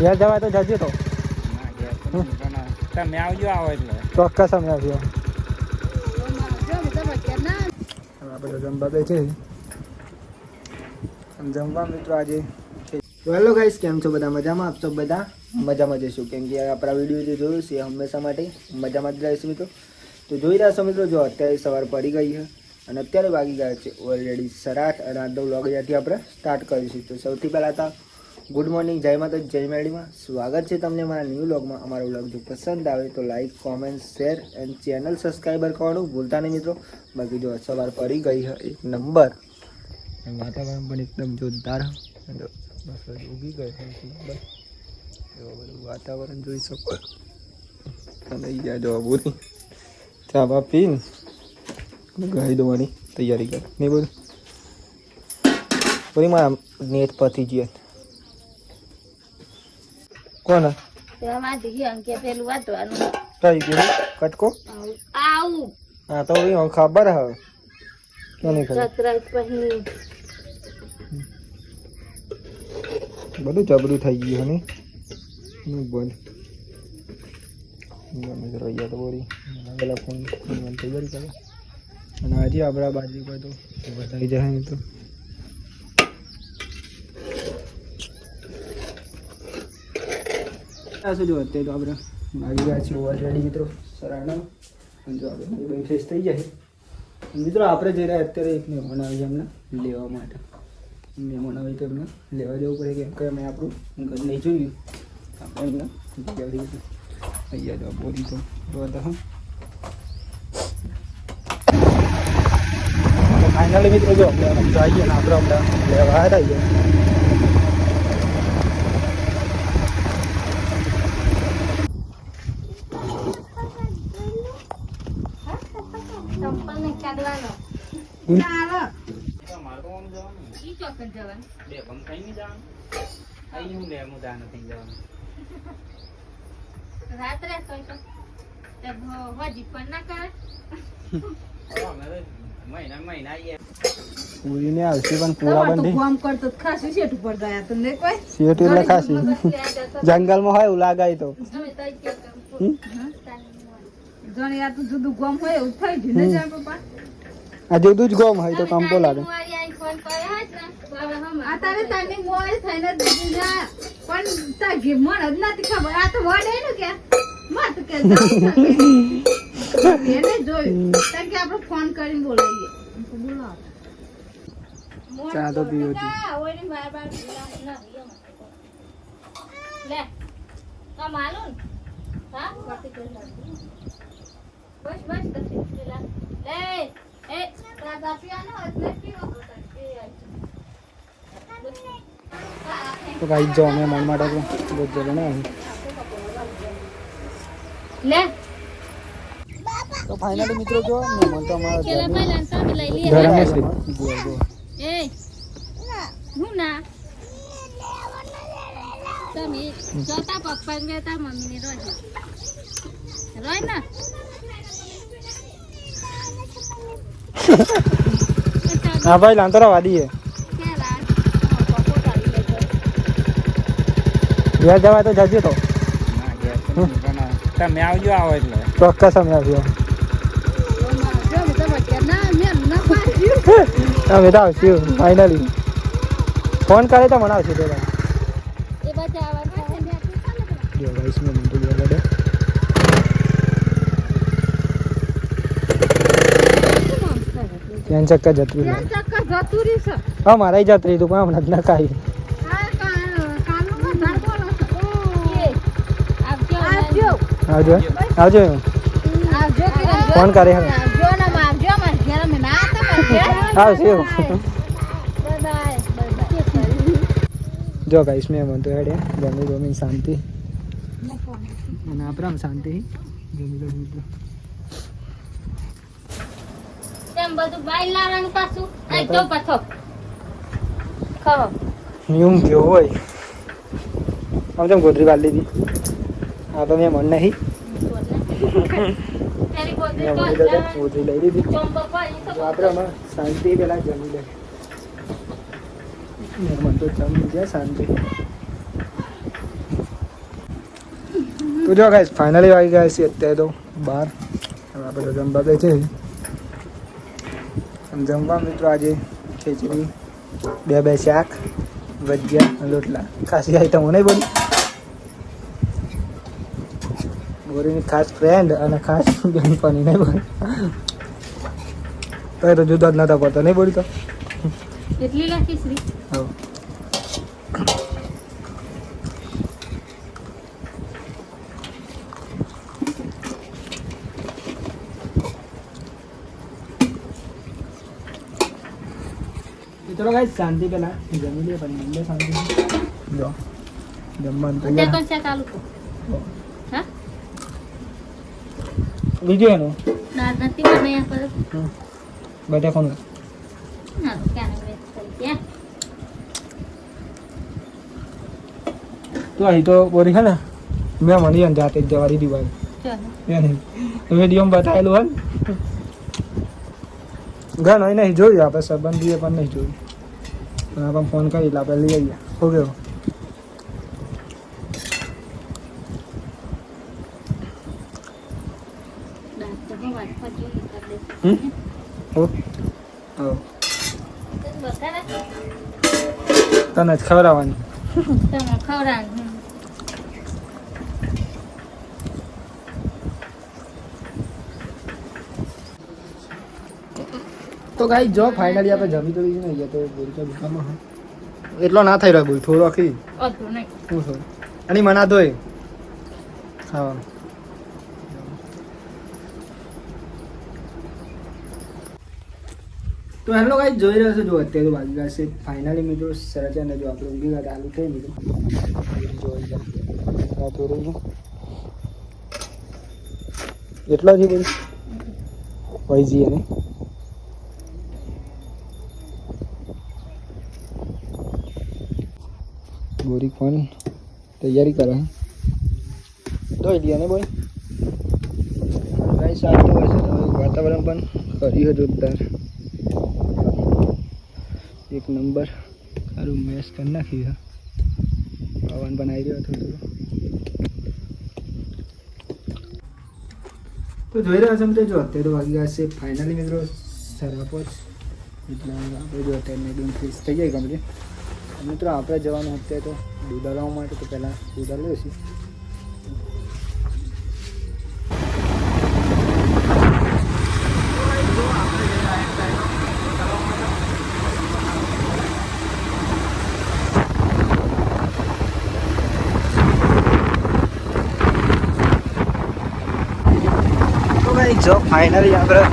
ઘેર જવાય તો જજે તો તમે આવજો આવો એટલે ચોક્કસ અમે આવજો. આપણે જમવા બેઠે જમવા મિત્રો આજે. હેલો ગાઈસ, કેમ છો બધા? મજામાં? આપ સૌ બધા મજામાં જઈશું, કેમ કે આપણા વિડીયો જે જોયું છે હંમેશા માટે મજામાં જ રહીશું મિત્રો. તો જોઈ રહ્યા છો મિત્રો, જો અત્યારે સવાર પડી ગઈ છે અને અત્યારે વાગી ગયા છે ઓલરેડી 8:30 અને આજનો વ્લોગ અહીંયાથી આપણે સ્ટાર્ટ કરીશું. તો સૌથી પહેલાં તો ગુડ મોર્નિંગ, જય માતા, જય મેડીમાં સ્વાગત છે તમને મારા ન્યૂ વ્લોગમાં. અમારો વ્લોગ જો પસંદ આવે તો like, comment, share and channel subscriber કરવાનું ભૂલતા નહીં મિત્રો. બાકી જો સવાર પડી ગઈ છે એક નંબર, વાતાવરણ પણ એકદમ જોરદાર. બસ ઉગી ગયો છે બસ, એવો બધું વાતાવરણ જોઈ શકો. અને અહીંયા જો બોલી ચા બા પીને ગાઈ દોવાની તૈયારી કરે નહીં બધું. બોલી મારા નેટ પતી ગયો. કોણ કટકો? હા તો ખબર હવે કોને ખબર. બધું જબરું થઈ ગયું ને બોલ. રહ્યા તો બોરી પેલા ફોન તૈયારી કરે અને આજે આપણા બાજુ બધું વધારી જાય ને તો જો અત્યારે તો આપણે આવી ગયા છીએ ઓલરેડી મિત્રો 9:30. જો આપણે ફ્રેશ થઈ જાય મિત્રો. આપણે જઈ રહ્યા અત્યારે એક મહેમાન આવી એમને લેવા માટે. મહેમાન આવી તો એમને લેવા જવું પડે, કેમ કે અમે આપણું ઘર નહીં જોયું. આપણે એમને અહીંયા જો બોલી તો બધા ફાઇનલી મિત્રો જો આપણે જઈએ ને આપણે હમણાં લેવા આવ્યા. પૂરી ને આવશે પણ પૂરા બંધી શેઠ એટલે ખાસી જંગલમાં હોય એવું લાગાય તો આ જુદું જ ગોમ હોય તો કંપો લાગે. ફોન કરીને બોલાવીએ ચા તો પીવો છું. તો ભાઈ જો અમે મન માટે તો બધું બનાવ્યું. તો ફાઇનલી મિત્રો જો મહેમાન તો અમારા હા ભાઈ લાંતરા વાદી હે. ઘેર જવાય તો જજે તો તમે આવજો આવો એટલે ચોક્કસ અમે આવજો. અમે તો આવશું ફાઇનલી. ફોન કરે તો મને આવશે. ત્યાં ચક્કર જતું હા મારા જતરી તું પણ હમણાં જ ના ખાઈ. આવજો આવજો ફોન કરે હવે આવશે. જો ગાઈસ મેં મન તો હેડે જમી જમીન શાંતિ અને આપણે આમ શાંતિ જમી લો મિત્રો. બધું બાઈ લાવવાનું પાછું આ તો પથો ખાઓ નિયમ કેવો હોય. આમ જેમ ગોદરી કાઢી લીધી આ તો મેં મન નહીં ગોદરી લઈ લીધી. આપણે આમાં શાંતિ પેલા જમી લે. મન તો જમી ગયા શાંતિ. તો જો ગાઈસ ફાઇનલી આવી ગયા છે અત્યારે તો બહાર. હવે આપણે તો જમવા બે છે. અને જમવા મિત્રો આજે ખીચડી, બે શાક, ભજીયા અને રોટલા. ખાસી આઈટમો નહીં બોલી. બોરીની ખાસ ફ્રેન્ડ અને ખાસ બેનપણી નહીં બોલી. તો જુદો જ નતા પડતો નહીં બોલી તો. કેટલી લાખી શ્રી? હા. ચલો ગાઈસ શાંતિ પેલા જમી લે પછી મંદિર શાંતિ જો જમવાનું અત્યારે તૈયાર કોણ શાક આલુ કો? હા? વિડિયો નો દાળ નથી બનાયા પર. બેટા ફોન ના તો ક્યાં વેચ કરી ત્યાં. તો અહીં તો બોરી છે ને મેં મળી ને જાતે જ જવારી દિવાળી ચાલો. વિડીયોમાં બતાવેલું હોય ઘર હોય નહીં જોયું આપણે સંબંધીએ પણ નહીં જોયું પણ આપણે ફોન કરી એટલે આપણે લઈ આવીએ ઓકે દાળ તો હું વાત પાછી કરી હમ? દે. હો હો બતાવે તને જ ખવડાવવાની તમે ખવડાવ. તો ગાઈ જો ફાઇનલી આપણે જમી તો લીધું ને તો બોરી તો દુકાનમાં હા એટલો ના થઈ રહ્યો બોલ થોડો આખી અધરું નહીં. શું છો અને મના તોય હા તો હેલો ગાઈ જોઈ રહ્યો છો જો અત્યારે તો વાગી ગયા છે ફાઇનલી મિત્રો સરસ અને જો આપણે ઊંઘી ગયા ચાલુ થઈ મિત્રો જોઈ ગયા થોડું એટલો જ બોલ હોય જઈએ ને બોરી કોણ તૈયારી કરે ધોઈ દઈએ ને બોય ગાઈસ આવતો હોય છે તો વાતાવરણ પણ કર્યું જોરદાર એક નંબર સારું મેચ કરી નાખ્યું પવન પણ આવી રહ્યો હતો થોડો તો જોઈ રહ્યા છો તો જો અત્યારે તો વાગી ગયા છે ફાઇનલી મિત્રો સરાપો જ એટલે આપણે જો અત્યારે એકદમ ફ્રેશ થઈ જાય કમ્પ્લીટ મિત્રો આપણે જવાનું અત્યારે તો દૂધ લાવવા માટે તો પહેલાં દૂધ લઈશું તો ભાઈ જો ફાઇનલી આપણે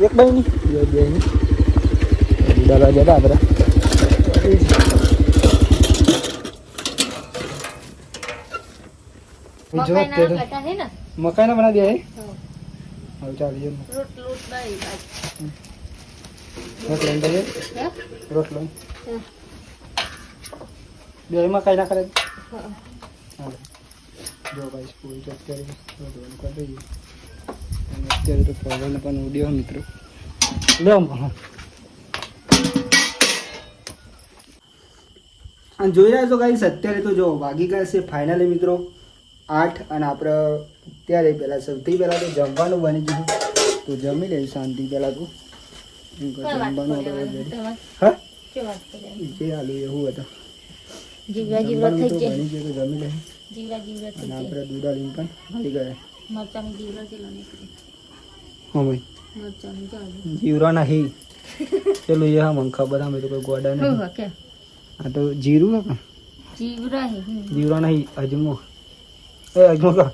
એક ભાઈ ની બે ની દરવા જતા આપણે મકાઈ ના બના દે હવે ચાલીએ રોટલો બે મકાઈ ના કરે જો ભાઈ સ્કૂલ તો અત્યારે કરી દઈએ અત્યારે તો પવન પણ ઉડ્યો મિત્રો લો અને જોઈ રહ્યા છો ગાઈસ અત્યારે તો જો વાગી ગયા છે ફાઇનલી મિત્રો 8 અને આપણે અત્યારે પહેલાં સૌથી પહેલાં તો જમવાનું બની ગયું તો જમી લઈએ શાંતિ પહેલાં તો જમવાનું હા જે આલુ એવું હતું જીવરા જીવરા થઈ જાય. બની ગયું તો જમી લઈએ જીવરા જીવરા થઈ અને જાય. આપણે દૂધ આલીને પણ આવી ગયા મરચાની જીવરા જેલા નીકળે. હા ભાઈ મરચાની ચાલુ. જીવરા નહીં ચલો એ હા મને ખબર અમે તો કોઈ ગોડા નહીં હા કે આ તો જીરું હે જીવરા હે. જીવરા નહીં અજમો એ અજમો કા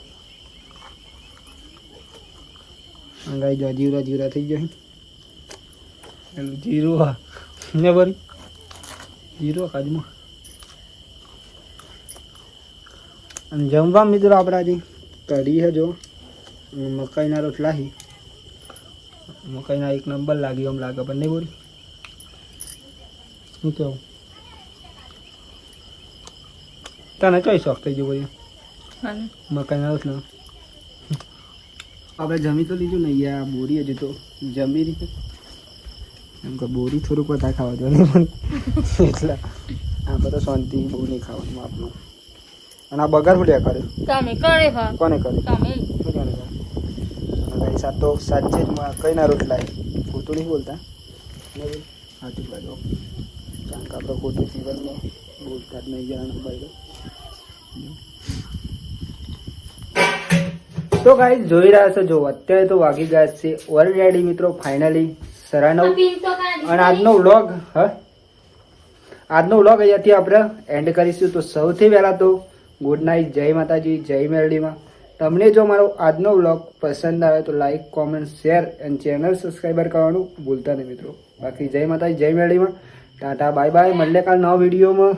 અંગાઈ જો જીવરા જીવરા થઈ જાય એનું જીરું હા ને બરી જીરું અજમો અને જમવા મિત્રો આપણે આજે કઢી હે જો મકાઈના રોટલા હી મકાઈના એક નંબર લાગ્યો આમ લાગે પણ નહીં બોરી શું કહું તો તને ચોઈ શોખ થઈ ગયો ભાઈ હા મકાઈના રોટલા આપણે જમી તો લીધું ને યાર બોરી હજી તો જમી રીતે એમ કે બોરી થોડુંક વધારે ખાવા જોઈએ પણ એટલે આપણે તો શાંતિ બહુ નહીં ખાવાનું આપણું અને આ બગાર ભૂલ્યા કર્યો તમે કરે ભા કોને કર્યું તમે કોને કર્યું સાત તો સાચે જ કઈના રોટલા ખોટું નહીં બોલતા સાચું બાજુ કારણ કે આપણે ખોટું જીવનમાં બોલતા જ નહીં જવાનું બાજુ તો ગાઈસ જોઈ રહ્યા છો જો અત્યારે તો વાગી ગયા છે ઓલરેડી મિત્રો ફાઇનલી 9:30 અને આજનો વ્લોગ અહીંયાથી આપણે એન્ડ કરીશું તો સૌથી પહેલાં તો ગુડ નાઇટ જય માતાજી જય મેરડીમાં તમને જો મારો આજનો વ્લોગ પસંદ આવે તો લાઈક કોમેન્ટ શેર અને ચેનલ સબસ્ક્રાઈબર કરવાનું ભૂલતા નહીં મિત્રો બાકી જય માતાજી જય મેરડીમાં ટાટા બાય બાય મળીએ કાલ નવા વિડીયોમાં